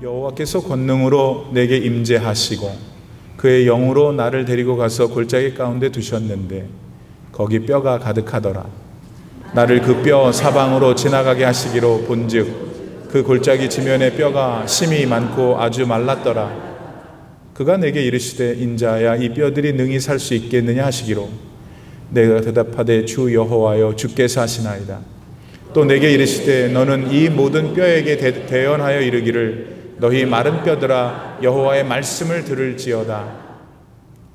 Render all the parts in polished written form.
여호와께서 권능으로 내게 임재하시고 그의 영으로 나를 데리고 가서 골짜기 가운데 두셨는데 거기 뼈가 가득하더라. 나를 그 뼈 사방으로 지나가게 하시기로 본즉 그 골짜기 지면에 뼈가 심이 많고 아주 말랐더라. 그가 내게 이르시되 인자야 이 뼈들이 능히 살 수 있겠느냐 하시기로 내가 대답하되 주 여호와여 주께서 하시나이다. 또 내게 이르시되 너는 이 모든 뼈에게 대언하여 이르기를 너희 마른 뼈들아 여호와의 말씀을 들을지어다.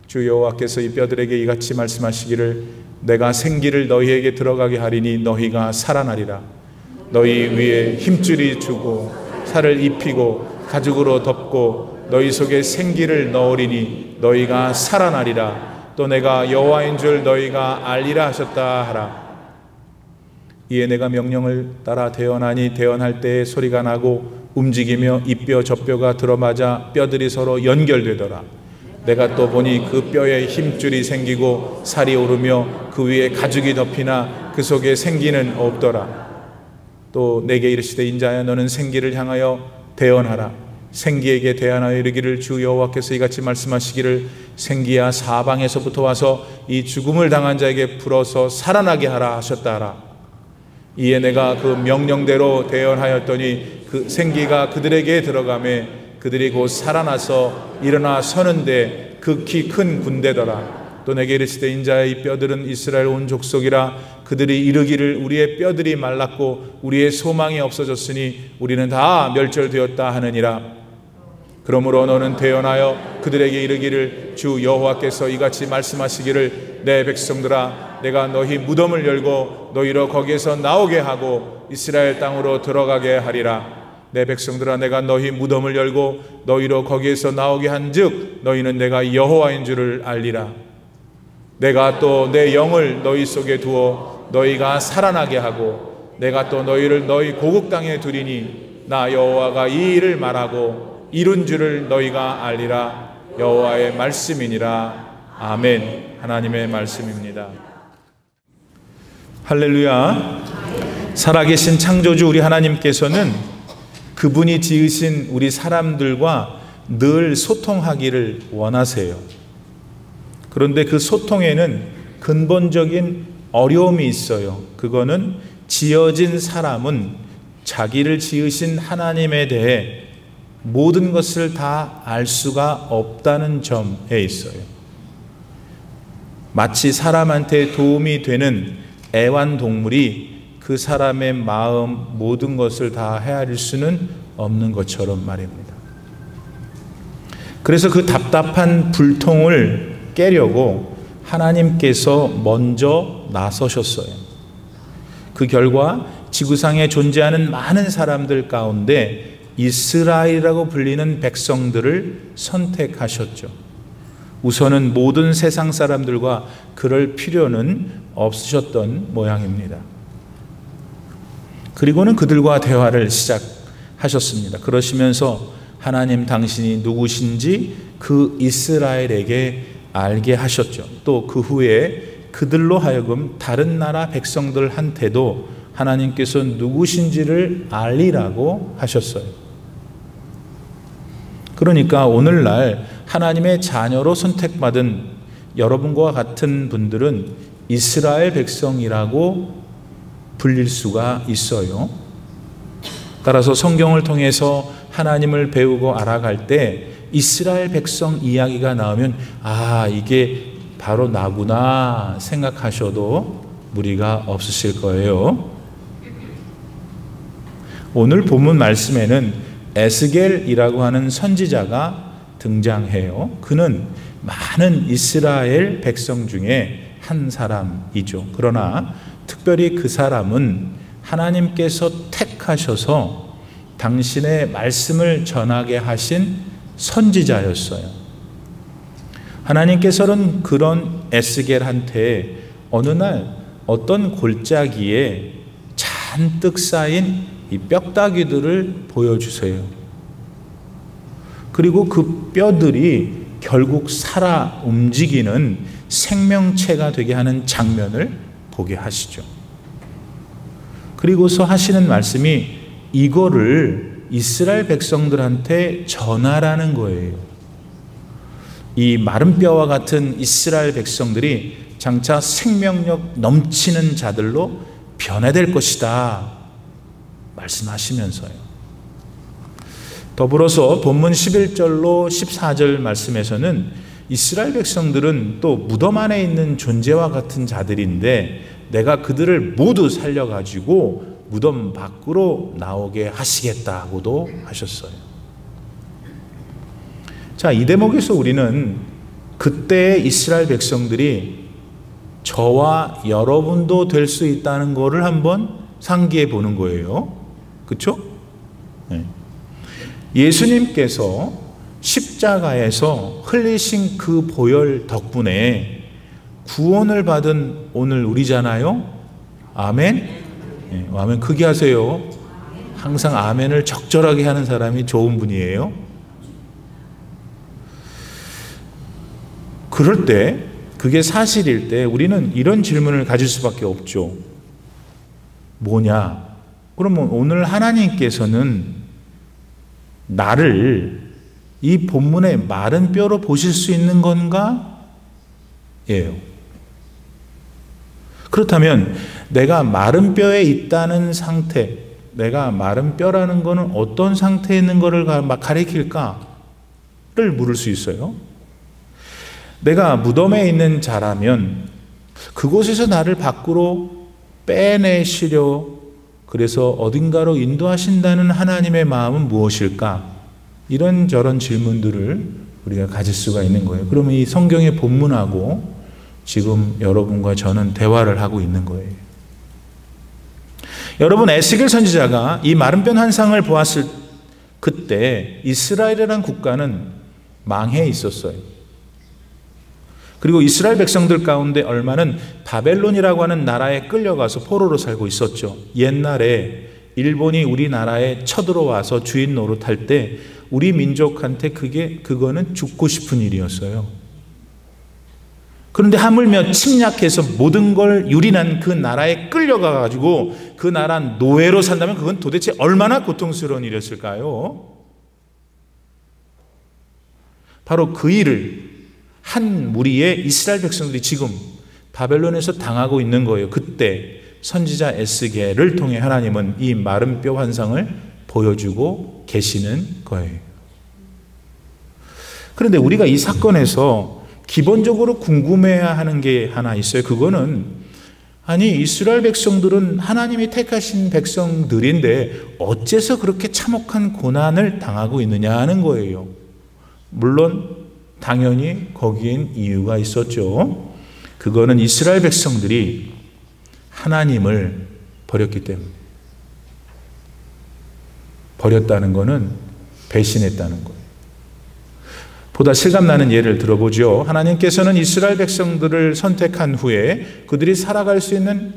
주 여호와께서 이 뼈들에게 이같이 말씀하시기를 내가 생기를 너희에게 들어가게 하리니 너희가 살아나리라. 너희 위에 힘줄이 주고 살을 입히고 가죽으로 덮고 너희 속에 생기를 넣으리니 너희가 살아나리라. 또 내가 여호와인 줄 너희가 알리라 하셨다 하라. 이에 내가 명령을 따라 대언하니 대언할 때에 소리가 나고 움직이며 이 뼈 저 뼈가 들어맞아 뼈들이 서로 연결되더라. 내가 또 보니 그 뼈에 힘줄이 생기고 살이 오르며 그 위에 가죽이 덮이나 그 속에 생기는 없더라. 또 내게 이르시되 인자야 너는 생기를 향하여 대언하라. 생기에게 대언하여 이르기를 주 여호와께서 이같이 말씀하시기를 생기야 사방에서부터 와서 이 죽음을 당한 자에게 불어서 살아나게 하라 하셨다 하라. 이에 내가 그 명령대로 대언하였더니 그 생기가 그들에게 들어가매 그들이 곧 살아나서 일어나 서는데 극히 큰 군대더라. 또 내게 이르시되 인자야 이 뼈들은 이스라엘 온 족속이라. 그들이 이르기를 우리의 뼈들이 말랐고 우리의 소망이 없어졌으니 우리는 다 멸절되었다 하느니라. 그러므로 너는 대언하여 그들에게 이르기를 주 여호와께서 이같이 말씀하시기를 내 백성들아 내가 너희 무덤을 열고 너희로 거기에서 나오게 하고 이스라엘 땅으로 들어가게 하리라. 내 백성들아 내가 너희 무덤을 열고 너희로 거기에서 나오게 한즉 너희는 내가 여호와인 줄을 알리라. 내가 또 내 영을 너희 속에 두어 너희가 살아나게 하고 내가 또 너희를 너희 고국 땅에 두리니 나 여호와가 이 일을 말하고 이룬 줄을 너희가 알리라. 여호와의 말씀이니라. 아멘. 하나님의 말씀입니다. 할렐루야. 살아계신 창조주 우리 하나님께서는 그분이 지으신 우리 사람들과 늘 소통하기를 원하세요. 그런데 그 소통에는 근본적인 어려움이 있어요. 그거는 지어진 사람은 자기를 지으신 하나님에 대해 모든 것을 다 알 수가 없다는 점에 있어요. 마치 사람한테 도움이 되는 애완동물이 그 사람의 마음 모든 것을 다 헤아릴 수는 없는 것처럼 말입니다. 그래서 그 답답한 불통을 깨려고 하나님께서 먼저 나서셨어요. 그 결과 지구상에 존재하는 많은 사람들 가운데 이스라엘이라고 불리는 백성들을 선택하셨죠. 우선은 모든 세상 사람들과 그럴 필요는 없으셨던 모양입니다. 그리고는 그들과 대화를 시작하셨습니다. 그러시면서 하나님 당신이 누구신지 그 이스라엘에게 알게 하셨죠. 또 그 후에 그들로 하여금 다른 나라 백성들한테도 하나님께서 누구신지를 알리라고 하셨어요. 그러니까 오늘날 하나님의 자녀로 선택받은 여러분과 같은 분들은 이스라엘 백성이라고 불릴 수가 있어요. 따라서 성경을 통해서 하나님을 배우고 알아갈 때 이스라엘 백성 이야기가 나오면 아, 이게 바로 나구나 생각하셔도 무리가 없으실 거예요. 오늘 본문 말씀에는 에스겔이라고 하는 선지자가 등장해요. 그는 많은 이스라엘 백성 중에 한 사람이죠. 그러나 특별히 그 사람은 하나님께서 택하셔서 당신의 말씀을 전하게 하신 선지자였어요. 하나님께서는 그런 에스겔한테 어느 날 어떤 골짜기에 잔뜩 쌓인 이 뼈다귀들을 보여주세요. 그리고 그 뼈들이 결국 살아 움직이는 생명체가 되게 하는 장면을 보게 하시죠. 그리고서 하시는 말씀이 이거를 이스라엘 백성들한테 전하라는 거예요. 이 마른 뼈와 같은 이스라엘 백성들이 장차 생명력 넘치는 자들로 변화될 것이다 말씀하시면서요. 더불어서 본문 11절로 14절 말씀에서는 이스라엘 백성들은 또 무덤 안에 있는 존재와 같은 자들인데 내가 그들을 모두 살려가지고 무덤 밖으로 나오게 하시겠다고도 하셨어요. 자, 이 대목에서 우리는 그때의 이스라엘 백성들이 저와 여러분도 될 수 있다는 것을 한번 상기해 보는 거예요. 그렇죠? 네. 예수님께서 십자가에서 흘리신 그 보혈 덕분에 구원을 받은 오늘 우리잖아요. 아멘. 네, 아멘 크게 하세요. 항상 아멘을 적절하게 하는 사람이 좋은 분이에요. 그럴 때, 그게 사실일 때 우리는 이런 질문을 가질 수밖에 없죠. 뭐냐? 그러면 오늘 하나님께서는 나를 이 본문의 마른 뼈로 보실 수 있는 건가? 예요. 그렇다면 내가 마른 뼈에 있다는 상태, 내가 마른 뼈라는 것은 어떤 상태에 있는 것을 가리킬까를 물을 수 있어요. 내가 무덤에 있는 자라면 그곳에서 나를 밖으로 빼내시려 그래서 어딘가로 인도하신다는 하나님의 마음은 무엇일까? 이런저런 질문들을 우리가 가질 수가 있는 거예요. 그러면 이 성경의 본문하고 지금 여러분과 저는 대화를 하고 있는 거예요. 여러분, 에스겔 선지자가 이 마른 뼈 환상을 보았을 그때 이스라엘이라는 국가는 망해 있었어요. 그리고 이스라엘 백성들 가운데 얼마는 바벨론이라고 하는 나라에 끌려가서 포로로 살고 있었죠. 옛날에 일본이 우리나라에 쳐들어와서 주인 노릇할 때 우리 민족한테 그거는 죽고 싶은 일이었어요. 그런데 하물며 침략해서 모든 걸 유린한 그 나라에 끌려가가지고 그 나라 노예로 산다면 그건 도대체 얼마나 고통스러운 일이었을까요? 바로 그 일을 한 무리의 이스라엘 백성들이 지금 바벨론에서 당하고 있는 거예요. 그때 선지자 에스겔을 통해 하나님은 이 마른 뼈 환상을 보여주고 계시는 거예요. 그런데 우리가 이 사건에서 기본적으로 궁금해야 하는 게 하나 있어요. 그거는 아니 이스라엘 백성들은 하나님이 택하신 백성들인데 어째서 그렇게 참혹한 고난을 당하고 있느냐 하는 거예요. 물론 당연히 거기엔 이유가 있었죠. 그거는 이스라엘 백성들이 하나님을 버렸기 때문에. 버렸다는 것은 배신했다는 거예요. 보다 실감나는 예를 들어보죠. 하나님께서는 이스라엘 백성들을 선택한 후에 그들이 살아갈 수 있는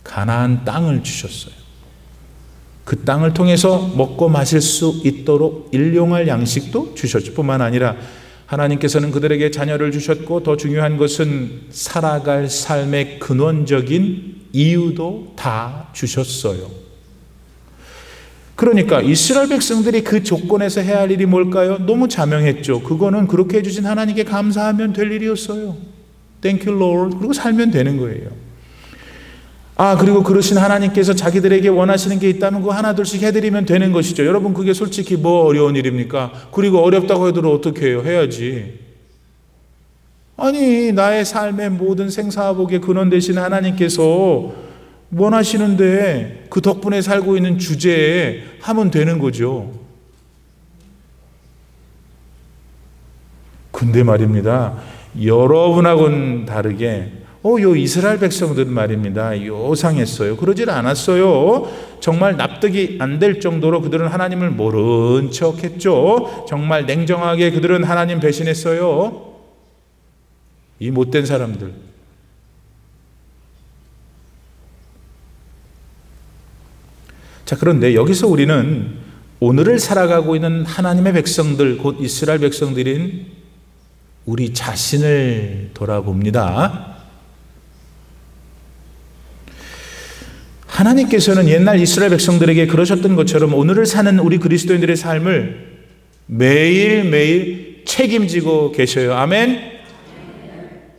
가나안 땅을 주셨어요. 그 땅을 통해서 먹고 마실 수 있도록 일용할 양식도 주셨죠. 뿐만 아니라 하나님께서는 그들에게 자녀를 주셨고 더 중요한 것은 살아갈 삶의 근원적인 이유도 다 주셨어요. 그러니까 이스라엘 백성들이 그 조건에서 해야 할 일이 뭘까요? 너무 자명했죠. 그거는 그렇게 해주신 하나님께 감사하면 될 일이었어요. Thank you Lord. 그리고 살면 되는 거예요. 그리고 그러신 하나님께서 자기들에게 원하시는 게 있다면 그거 하나둘씩 해드리면 되는 것이죠. 여러분 그게 솔직히 뭐 어려운 일입니까? 그리고 어렵다고 해도 어떻게 해요? 해야지. 아니 나의 삶의 모든 생사복의 근원 되신 하나님께서 원하시는데 그 덕분에 살고 있는 주제에 하면 되는 거죠. 근데 말입니다. 여러분하고는 다르게 요 이스라엘 백성들은 말입니다. 요상했어요. 그러질 않았어요. 정말 납득이 안 될 정도로 그들은 하나님을 모른 척했죠. 정말 냉정하게 그들은 하나님 배신했어요. 이 못된 사람들. 자, 그런데 여기서 우리는 오늘을 살아가고 있는 하나님의 백성들, 곧 이스라엘 백성들인 우리 자신을 돌아봅니다. 하나님께서는 옛날 이스라엘 백성들에게 그러셨던 것처럼 오늘을 사는 우리 그리스도인들의 삶을 매일매일 책임지고 계셔요. 아멘.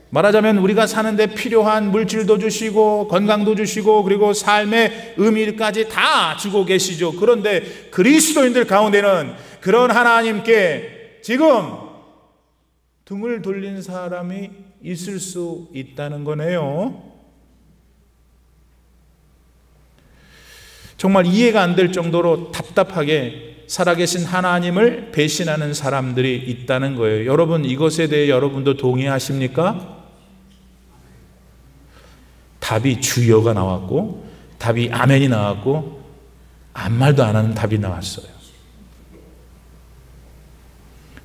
말하자면 우리가 사는데 필요한 물질도 주시고 건강도 주시고 그리고 삶의 의미까지 다 주고 계시죠. 그런데 그리스도인들 가운데는 그런 하나님께 지금 등을 돌린 사람이 있을 수 있다는 거네요. 정말 이해가 안 될 정도로 답답하게 살아계신 하나님을 배신하는 사람들이 있다는 거예요. 여러분, 이것에 대해 여러분도 동의하십니까? 답이 주여가 나왔고 답이 아멘이 나왔고 아무 말도 안 하는 답이 나왔어요.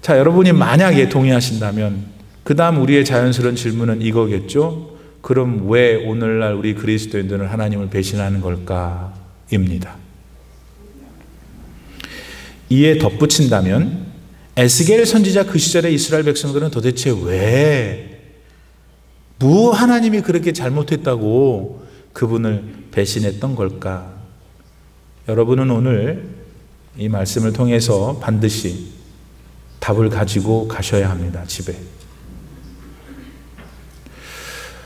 자, 여러분이 만약에 동의하신다면 그 다음 우리의 자연스러운 질문은 이거겠죠. 그럼 왜 오늘날 우리 그리스도인들은 하나님을 배신하는 걸까? 입니다. 이에 덧붙인다면 에스겔 선지자 그 시절의 이스라엘 백성들은 도대체 왜 하나님이 그렇게 잘못했다고 그분을 배신했던 걸까? 여러분은 오늘 이 말씀을 통해서 반드시 답을 가지고 가셔야 합니다. 집에.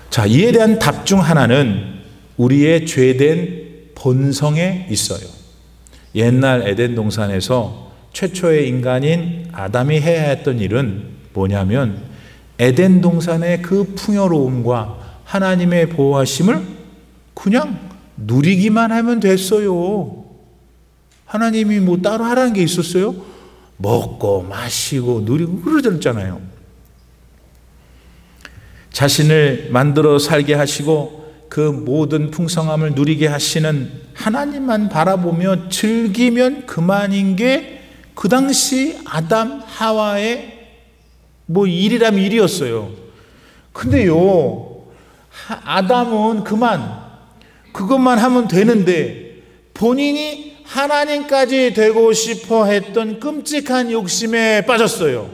자, 이에 대한 답 중 하나는 우리의 죄된 본성에 있어요. 옛날 에덴 동산에서 최초의 인간인 아담이 해야 했던 일은 뭐냐면 에덴 동산의 그 풍요로움과 하나님의 보호하심을 그냥 누리기만 하면 됐어요. 하나님이 뭐 따로 하라는 게 있었어요? 먹고 마시고 누리고 그러잖아요. 자신을 만들어 살게 하시고 그 모든 풍성함을 누리게 하시는 하나님만 바라보며 즐기면 그만인 게 그 당시 아담 하와의 뭐 일이라면 일이었어요. 근데요, 아담은 그것만 하면 되는데 본인이 하나님까지 되고 싶어 했던 끔찍한 욕심에 빠졌어요.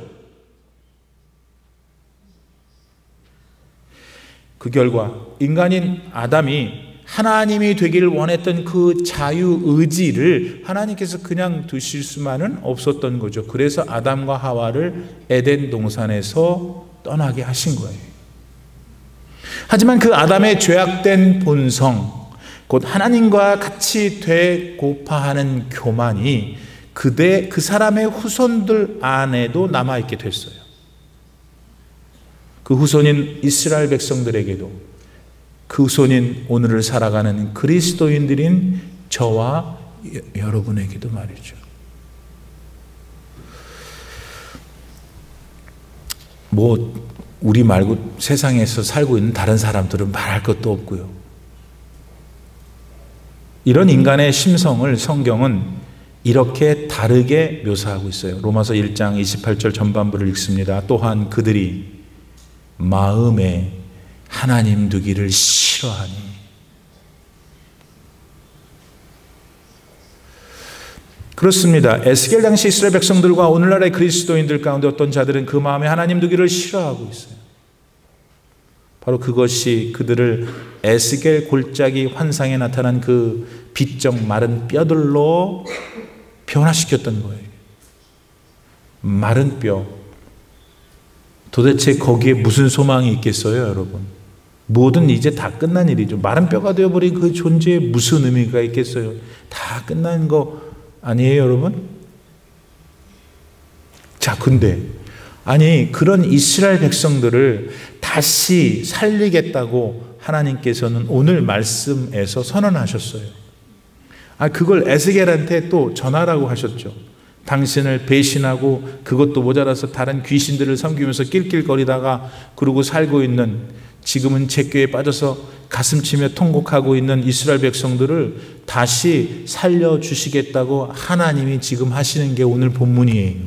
그 결과 인간인 아담이 하나님이 되기를 원했던 그 자유의지를 하나님께서 그냥 두실 수만은 없었던 거죠. 그래서 아담과 하와를 에덴 동산에서 떠나게 하신 거예요. 하지만 그 아담의 죄악된 본성, 곧 하나님과 같이 되고파 하는 교만이 그 사람의 후손들 안에도 남아있게 됐어요. 그 후손인 이스라엘 백성들에게도 그 후손인 오늘을 살아가는 그리스도인들인 저와 여러분에게도 말이죠. 뭐 우리 말고 세상에서 살고 있는 다른 사람들은 말할 것도 없고요. 이런 인간의 심성을 성경은 이렇게 다르게 묘사하고 있어요. 로마서 1장 28절 전반부를 읽습니다. 또한 그들이 마음에 하나님 두기를 싫어하니. 그렇습니다. 에스겔 당시 이스라엘 백성들과 오늘날의 그리스도인들 가운데 어떤 자들은 그 마음에 하나님 두기를 싫어하고 있어요. 바로 그것이 그들을 에스겔 골짜기 환상에 나타난 그 비쩍 마른 뼈들로 변화시켰던 거예요. 마른 뼈. 도대체 거기에 무슨 소망이 있겠어요, 여러분? 뭐든 이제 다 끝난 일이죠. 마른 뼈가 되어버린 그 존재에 무슨 의미가 있겠어요? 다 끝난 거 아니에요, 여러분? 자, 근데 아니 그런 이스라엘 백성들을 다시 살리겠다고 하나님께서는 오늘 말씀에서 선언하셨어요. 그걸 에스겔한테 또 전하라고 하셨죠. 당신을 배신하고 그것도 모자라서 다른 귀신들을 섬기면서 낄낄거리다가 그러고 살고 있는, 지금은 죄교에 빠져서 가슴치며 통곡하고 있는 이스라엘 백성들을 다시 살려주시겠다고 하나님이 지금 하시는 게 오늘 본문이에요.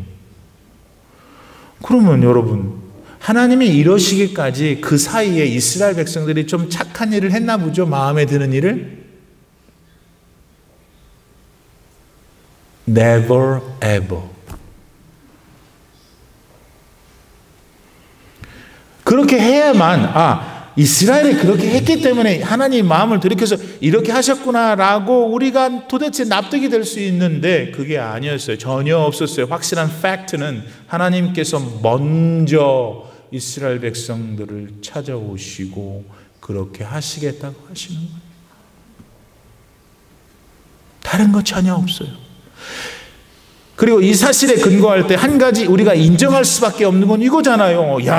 그러면 여러분, 하나님이 이러시기까지 그 사이에 이스라엘 백성들이 좀 착한 일을 했나 보죠? 마음에 드는 일을? Never ever. 그렇게 해야만 이스라엘이 그렇게 했기 때문에 하나님 마음을 돌이켜서 이렇게 하셨구나라고 우리가 도대체 납득이 될 수 있는데 그게 아니었어요. 전혀 없었어요. 확실한 팩트는 하나님께서 먼저 이스라엘 백성들을 찾아오시고 그렇게 하시겠다고 하시는 거예요. 다른 거 전혀 없어요. 그리고 이 사실에 근거할 때 한 가지 우리가 인정할 수밖에 없는 건 이거잖아요. 야,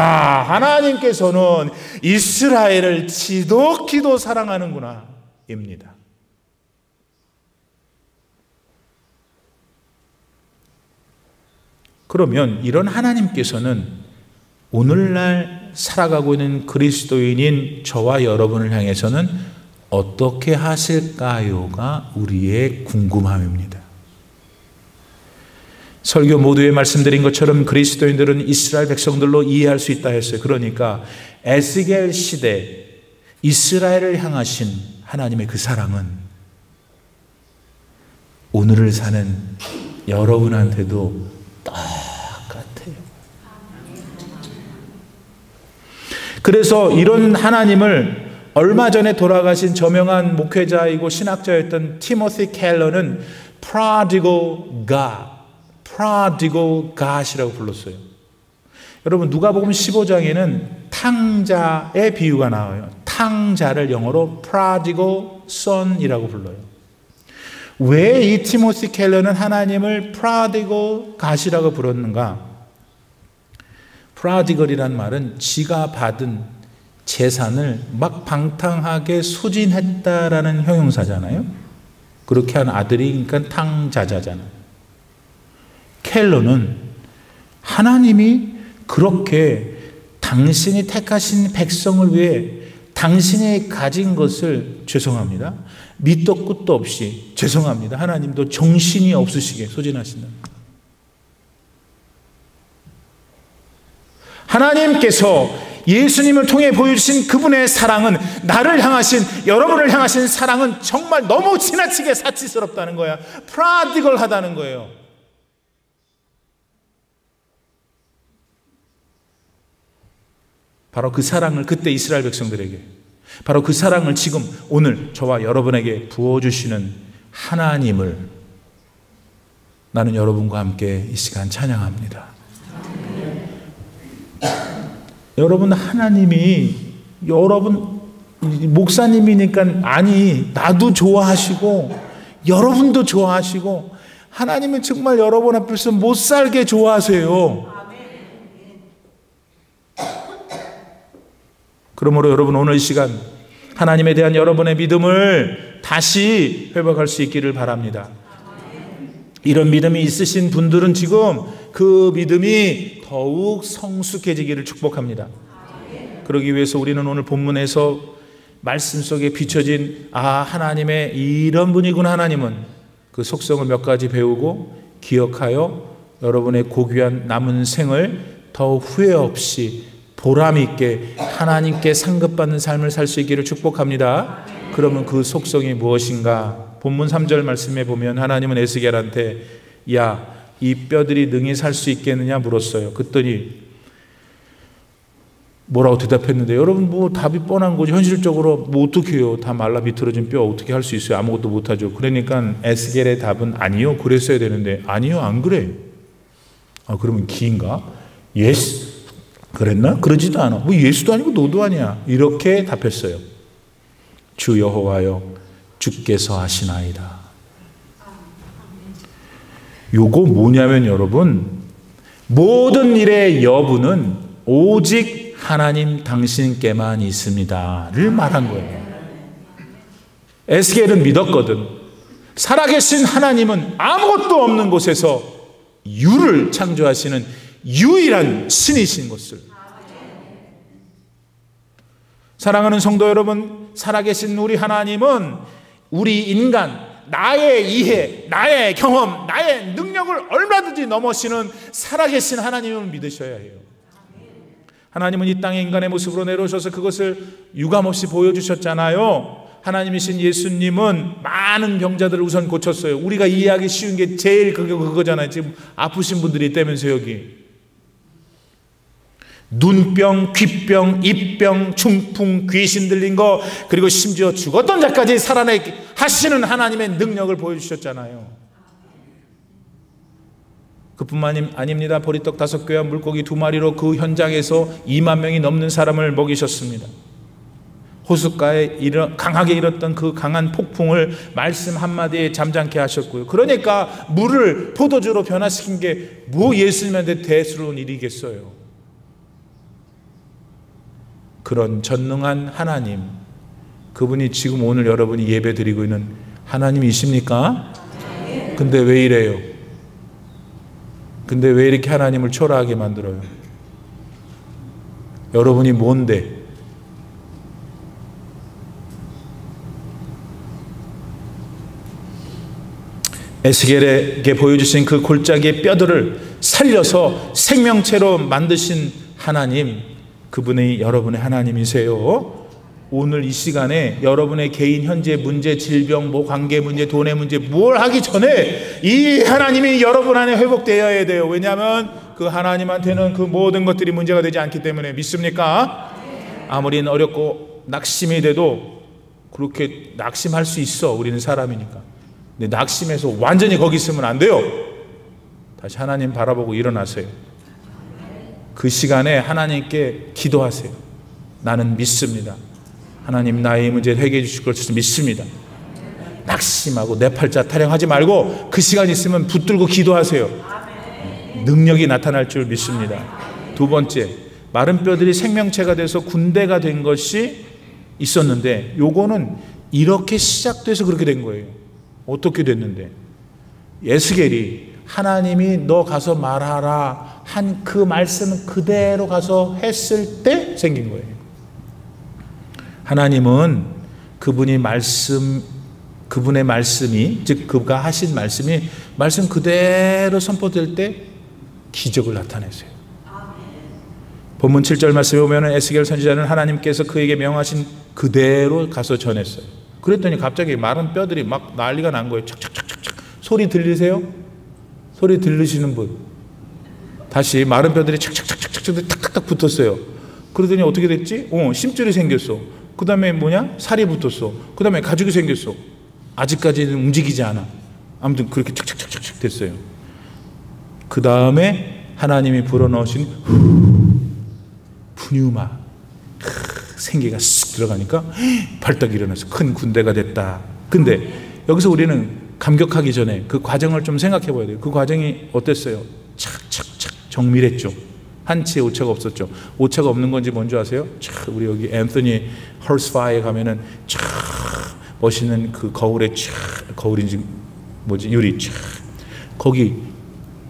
하나님께서는 이스라엘을 지독히도 사랑하는구나 입니다. 그러면 이런 하나님께서는 오늘날 살아가고 있는 그리스도인인 저와 여러분을 향해서는 어떻게 하실까요가 우리의 궁금함입니다. 설교 모두에 말씀드린 것처럼 그리스도인들은 이스라엘 백성들로 이해할 수 있다 했어요. 그러니까 에스겔 시대 이스라엘을 향하신 하나님의 그 사랑은 오늘을 사는 여러분한테도 똑같아요. 그래서 이런 하나님을 얼마 전에 돌아가신 저명한 목회자이고 신학자였던 티모시 켈러는 prodigal God이라고 불렀어요. 여러분 누가복음 15장에는 탕자의 비유가 나와요. 탕자를 영어로 prodigal son이라고 불러요. 왜 이 티모시 켈러는 하나님을 prodigal God이라고 불렀는가? prodigal이란 말은 지가 받은 재산을 막 방탕하게 소진했다라는 형용사잖아요. 그렇게 한 아들이 그러니까 탕자자잖아요. 켈러는 하나님이 그렇게 당신이 택하신 백성을 위해 당신이 가진 것을 죄송합니다. 밑도 끝도 없이 죄송합니다. 하나님도 정신이 없으시게 소진하신다. 하나님께서 예수님을 통해 보여주신 그분의 사랑은 나를 향하신 여러분을 향하신 사랑은 정말 너무 지나치게 사치스럽다는 거야. 프라디걸하다는 거예요. 바로 그 사랑을 그때 이스라엘 백성들에게 바로 그 사랑을 지금 오늘 저와 여러분에게 부어주시는 하나님을 나는 여러분과 함께 이 시간 찬양합니다. 여러분 하나님이 여러분 목사님이니까 아니 나도 좋아하시고 여러분도 좋아하시고 하나님은 정말 여러분 앞에서 못 살게 좋아하세요. 그러므로 여러분 오늘 이 시간 하나님에 대한 여러분의 믿음을 다시 회복할 수 있기를 바랍니다. 이런 믿음이 있으신 분들은 지금 그 믿음이 더욱 성숙해지기를 축복합니다. 그러기 위해서 우리는 오늘 본문에서 말씀 속에 비춰진 하나님의 이런 분이구나 하나님은 그 속성을 몇 가지 배우고 기억하여 여러분의 고귀한 남은 생을 더욱 후회 없이 보람 있게 하나님께 상급받는 삶을 살 수 있기를 축복합니다. 그러면 그 속성이 무엇인가? 본문 3절 말씀에 보면 하나님은 에스겔한테 야, 이 뼈들이 능히 살 수 있겠느냐 물었어요. 그랬더니 뭐라고 대답했는데 여러분 뭐 답이 뻔한 거죠. 현실적으로 뭐 어떻게 해요? 다 말라 비틀어진 뼈 어떻게 할 수 있어요? 아무것도 못하죠. 그러니까 에스겔의 답은 아니요 그랬어야 되는데 아니요 안 그래. 그러면 기인가? 예스 그랬나? 그러지도 않아. 뭐 예수도 아니고 너도 아니야. 이렇게 답했어요. 주 여호와여 주께서 하시나이다. 요거 뭐냐면 여러분 모든 일의 여부는 오직 하나님 당신께만 있습니다를 말한 거예요. 에스겔은 믿었거든. 살아계신 하나님은 아무것도 없는 곳에서 유를 창조하시는 유일한 신이신 것을. 사랑하는 성도 여러분, 살아계신 우리 하나님은 우리 인간, 나의 이해, 나의 경험, 나의 능력을 얼마든지 넘어서는 살아계신 하나님을 믿으셔야 해요. 하나님은 이 땅에 인간의 모습으로 내려오셔서 그것을 유감없이 보여주셨잖아요. 하나님이신 예수님은 많은 병자들을 우선 고쳤어요. 우리가 이해하기 쉬운 게 제일 그거잖아요. 지금 아프신 분들이 있다면서 여기. 눈병, 귀병, 입병, 중풍, 귀신 들린 거, 그리고 심지어 죽었던 자까지 살아내게 하시는 하나님의 능력을 보여주셨잖아요. 그뿐만 아닙니다. 보리떡 5개와 물고기 2마리로 그 현장에서 2만 명이 넘는 사람을 먹이셨습니다. 호숫가에 강하게 일었던 그 강한 폭풍을 말씀 한마디에 잠잠케 하셨고요. 그러니까 물을 포도주로 변화시킨 게 뭐 예수님한테 대수로운 일이겠어요. 그런 전능한 하나님, 그분이 지금 오늘 여러분이 예배 드리고 있는 하나님이십니까? 근데 왜 이래요? 근데 왜 이렇게 하나님을 초라하게 만들어요? 여러분이 뭔데? 에스겔에게 보여주신 그 골짜기의 뼈들을 살려서 생명체로 만드신 하나님, 그분이 여러분의 하나님이세요. 오늘 이 시간에 여러분의 개인 현재 문제, 질병, 관계 문제, 돈의 문제 뭘 하기 전에 이 하나님이 여러분 안에 회복되어야 돼요. 왜냐하면 그 하나님한테는 그 모든 것들이 문제가 되지 않기 때문에. 믿습니까? 아무리 어렵고 낙심이 돼도 그렇게 낙심할 수 있어. 우리는 사람이니까. 근데 낙심해서 완전히 거기 있으면 안 돼요. 다시 하나님 바라보고 일어나세요. 그 시간에 하나님께 기도하세요. 나는 믿습니다. 하나님 나의 문제 해결해 주실 것을 믿습니다. 낙심하고 내 팔자 타령하지 말고 그 시간 있으면 붙들고 기도하세요. 능력이 나타날 줄 믿습니다. 두 번째, 마른 뼈들이 생명체가 돼서 군대가 된 것이 있었는데, 요거는 이렇게 시작돼서 그렇게 된 거예요. 어떻게 됐는데? 에스겔이 하나님이 너 가서 말하라 한 그 말씀은 그대로 가서 했을 때 생긴 거예요. 하나님은 그분의 말씀이, 즉 그가 하신 말씀이 말씀 그대로 선포될 때 기적을 나타내세요. 본문 7절 말씀에 보면 에스겔 선지자는 하나님께서 그에게 명하신 그대로 가서 전했어요. 그랬더니 갑자기 마른 뼈들이 막 난리가 난 거예요. 착착착착착. 소리 들리세요? 소리 들리시는 분? 다시 마른 뼈들이 착착착착착 탁탁탁 붙었어요. 그러더니 어떻게 됐지? 심줄이 생겼어. 그 다음에 살이 붙었어. 그 다음에 가죽이 생겼어. 아직까지는 움직이지 않아. 아무튼 그렇게 착착착착 됐어요. 그 다음에 하나님이 불어넣으신 푸뉴마, 생기가 쓱 들어가니까 발딱 일어나서 큰 군대가 됐다. 근데 여기서 우리는 감격하기 전에 그 과정을 좀 생각해 봐야 돼요. 그 과정이 어땠어요? 착착착 정밀했죠. 한치의 오차가 없었죠. 오차가 없는 건지 뭔지 아세요? 우리 여기 앤서니 헐스파이에 가면은 쫙 멋있는 그 거울에 쫙, 거울인지 뭐지, 유리 쫙, 거기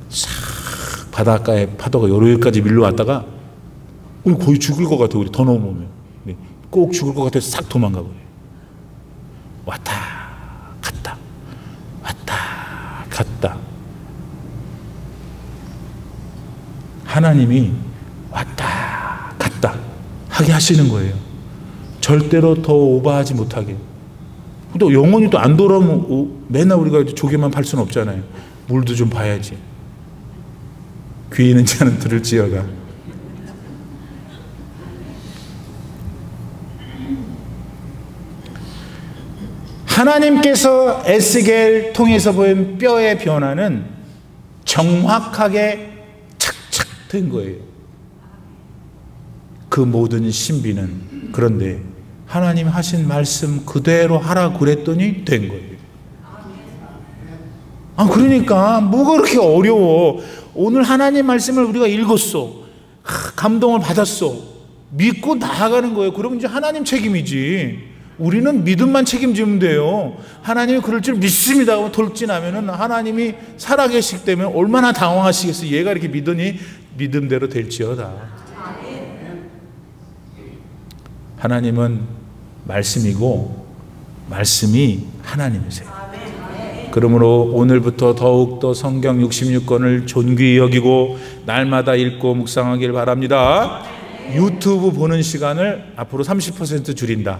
싹 바닷가에 파도가 여기까지 밀려왔다가 거의 죽을 것 같아. 우리 더 넘어오면 꼭 죽을 것 같아서 싹 도망가 버려요. 왔다 갔다 왔다 갔다. 하나님이 왔다 갔다 하게 하시는 거예요. 절대로 더 오버하지 못하게. 또 영원히 또 안 돌아오면 맨날 우리가 조개만 팔 수는 없잖아요. 물도 좀 봐야지. 귀 있는 자는 들을지어다. 하나님께서 에스겔 통해서 보인 뼈의 변화는 정확하게 착착 된 거예요. 그 모든 신비는. 그런데 하나님 하신 말씀 그대로 하라 그랬더니 된 거예요. 그러니까 뭐가 그렇게 어려워. 오늘 하나님 말씀을 우리가 읽었어. 감동을 받았어. 믿고 나아가는 거예요. 그러면 이제 하나님 책임이지. 우리는 믿음만 책임지면 돼요. 하나님이 그럴 줄 믿습니다 하고 돌진하면은 하나님이 살아계시기 때문에 얼마나 당황하시겠어요. 얘가 이렇게 믿으니 믿음대로 될지어다. 하나님은 말씀이고 말씀이 하나님이세요. 그러므로 오늘부터 더욱더 성경 66권을 존귀히 여기고 날마다 읽고 묵상하길 바랍니다. 유튜브 보는 시간을 앞으로 30% 줄인다.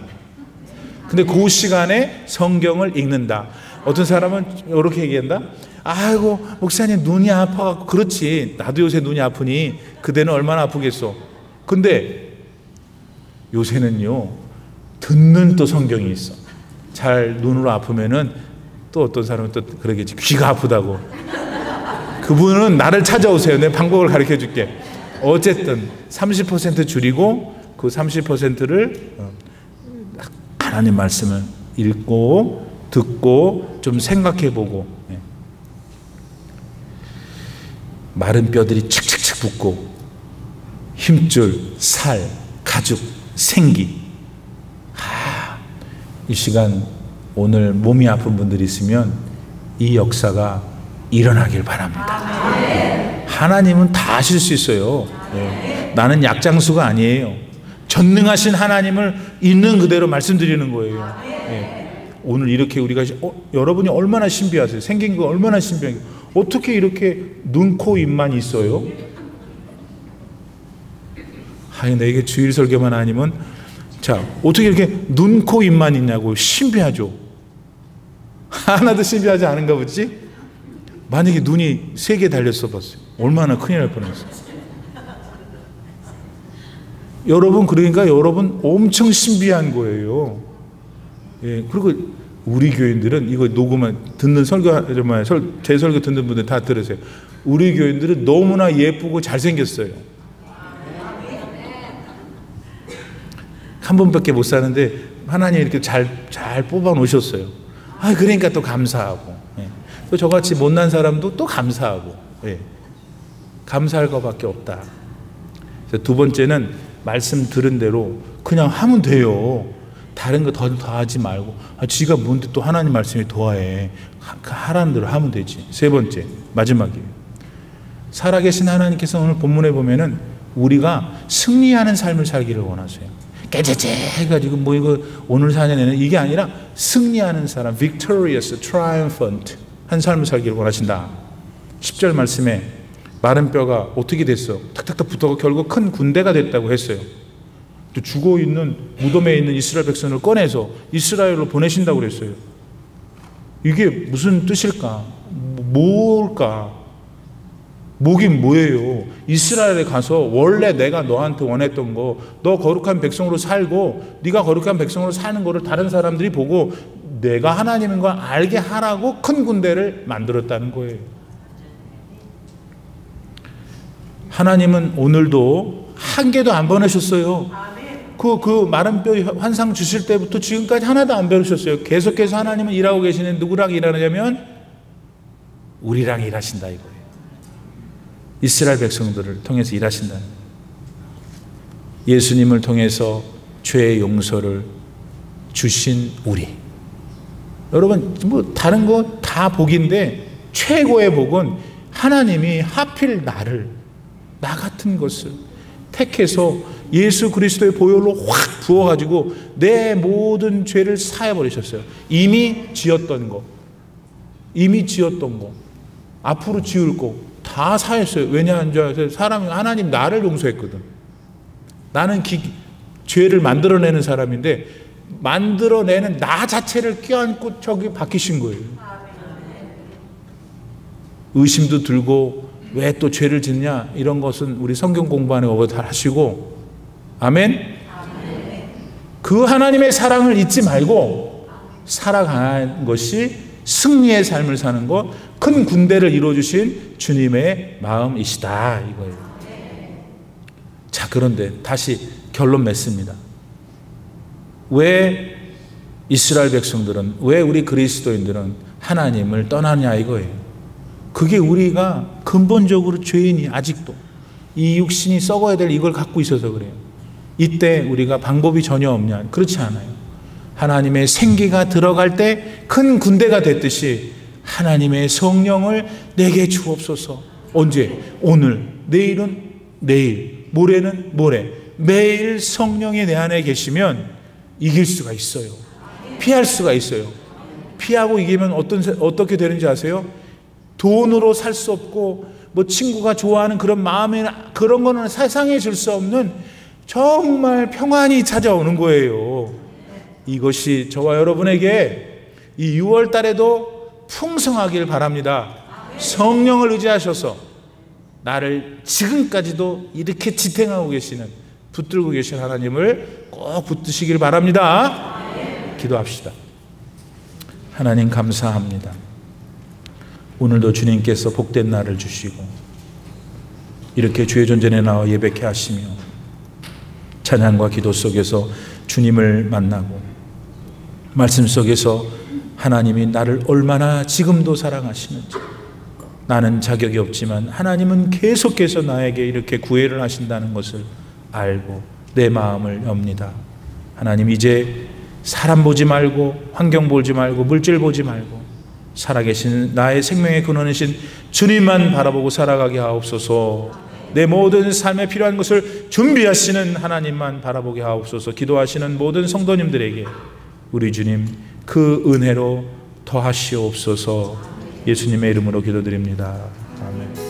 근데 그 시간에 성경을 읽는다. 어떤 사람은 이렇게 얘기한다. 아이고 목사님 눈이 아파갖고. 그렇지, 나도 요새 눈이 아프니 그대는 얼마나 아프겠어. 근데 요새는요, 듣는 또 성경이 있어. 잘 눈으로 아프면은 또 어떤 사람은 또 그러겠지. 귀가 아프다고. 그분은 나를 찾아오세요. 내 방법을 가르쳐 줄게. 어쨌든 30% 줄이고 그 30%를 하나님 말씀을 읽고 듣고 좀 생각해 보고, 마른 뼈들이 칙칙칙 붙고 힘줄, 살, 가죽, 생기. 이 시간 오늘 몸이 아픈 분들이 있으면 이 역사가 일어나길 바랍니다. 하나님은 다 하실 수 있어요. 나는 약장수가 아니에요. 전능하신 하나님을 있는 그대로 말씀드리는 거예요. 오늘 이렇게 우리가 여러분이 얼마나 신비하세요. 생긴 거 얼마나 신비해요. 어떻게 이렇게 눈, 코, 입만 있어요? 내게 주일 설교만 아니면, 자, 어떻게 이렇게 눈, 코, 입만 있냐고. 신비하죠. 하나도 신비하지 않은가 보지? 만약에 눈이 3개 달렸어 봤어요. 얼마나 큰일 날 뻔했어요. 여러분, 그러니까 여러분 엄청 신비한 거예요. 그리고 우리 교인들은 이거 녹음만 듣는 설교만, 제 설교 듣는 분들 다 들으세요. 우리 교인들은 너무나 예쁘고 잘생겼어요. 한 번밖에 못 사는데 하나님 이렇게 잘 뽑아 놓으셨어요. 그러니까 또 감사하고, 또 저같이 못난 사람도 또 감사하고, 감사할 것밖에 없다. 두 번째는 말씀 들은 대로 그냥 하면 돼요. 다른 거 더 하지 말고, 지가 뭔데 또 하나님 말씀이 더해. 하라는 대로 하면 되지. 세 번째, 마지막이에요. 살아계신 하나님께서 오늘 본문에 보면은 우리가 승리하는 삶을 살기를 원하세요. 깨재재 해가지고 뭐 이거 오늘 사냐는 이게 아니라 승리하는 사람, victorious, triumphant 한 삶을 살기를 원하신다. 10절 말씀에 마른 뼈가 어떻게 됐어? 탁탁탁 붙어서 결국 큰 군대가 됐다고 했어요. 또 죽어있는 무덤에 있는 이스라엘 백성을 꺼내서 이스라엘로 보내신다고 그랬어요. 이게 무슨 뜻일까? 뭘까? 뭐긴 뭐예요? 이스라엘에 가서 원래 내가 너한테 원했던 거, 너 거룩한 백성으로 살고 네가 거룩한 백성으로 사는 거를 다른 사람들이 보고 내가 하나님인 걸 알게 하라고 큰 군대를 만들었다는 거예요. 하나님은 오늘도 한 개도 안 보내셨어요. 그 마른 뼈 환상 주실 때부터 지금까지 하나도 안 배우셨어요. 계속해서 하나님은 일하고 계시는, 누구랑 일하느냐면 우리랑 일하신다 이거예요. 이스라엘 백성들을 통해서 일하신다. 예수님을 통해서 죄의 용서를 주신 우리. 여러분, 뭐 다른 거 다 복인데 최고의 복은 하나님이 하필 나를, 나 같은 것을 택해서 예수 그리스도의 보혈로 확 부어가지고 내 모든 죄를 사해버리셨어요. 이미 지었던 거, 앞으로 지을 거 다 사했어요. 왜냐하면 사람이, 하나님 나를 용서했거든. 나는 죄를 만들어내는 사람인데 만들어내는 나 자체를 껴안고 저기 박히신 거예요. 의심도 들고 왜 또 죄를 짓냐, 이런 것은 우리 성경 공부하는 거 다 하시고, 아멘? 그 하나님의 사랑을 잊지 말고 살아가는 것이 승리의 삶을 사는 것, 큰 군대를 이루어주신 주님의 마음이시다 이거예요. 자, 그런데 다시 결론 맺습니다. 왜 이스라엘 백성들은, 왜 우리 그리스도인들은 하나님을 떠나냐 이거예요. 그게 우리가 근본적으로 죄인이 아직도 이 육신이 썩어야 될 이걸 갖고 있어서 그래요. 이때 우리가 방법이 전혀 없냐? 그렇지 않아요. 하나님의 생기가 들어갈 때 큰 군대가 됐듯이 하나님의 성령을 내게 주옵소서. 언제? 오늘, 내일은 내일, 모레는 모레. 매일 성령이 내 안에 계시면 이길 수가 있어요. 피할 수가 있어요. 피하고 이기면 어떻게 되는지 아세요? 돈으로 살 수 없고 뭐 친구가 좋아하는 그런 마음에, 그런 거는 세상에 줄 수 없는 정말 평안이 찾아오는 거예요. 이것이 저와 여러분에게 이 6월 달에도 풍성하길 바랍니다. 성령을 의지하셔서 나를 지금까지도 이렇게 지탱하고 계시는 붙들고 계신 하나님을 꼭 붙드시길 바랍니다. 기도합시다. 하나님 감사합니다. 오늘도 주님께서 복된 날을 주시고 이렇게 주의 존전에 나와 예배케 하시며 찬양과 기도 속에서 주님을 만나고 말씀 속에서 하나님이 나를 얼마나 지금도 사랑하시는지, 나는 자격이 없지만 하나님은 계속해서 나에게 이렇게 구애를 하신다는 것을 알고 내 마음을 엽니다. 하나님, 이제 사람 보지 말고 환경 보지 말고 물질 보지 말고 살아계신 나의 생명의 근원이신 주님만 바라보고 살아가게 하옵소서. 내 모든 삶에 필요한 것을 준비하시는 하나님만 바라보게 하옵소서. 기도하시는 모든 성도님들에게 우리 주님 그 은혜로 더하시옵소서. 예수님의 이름으로 기도드립니다. 아멘.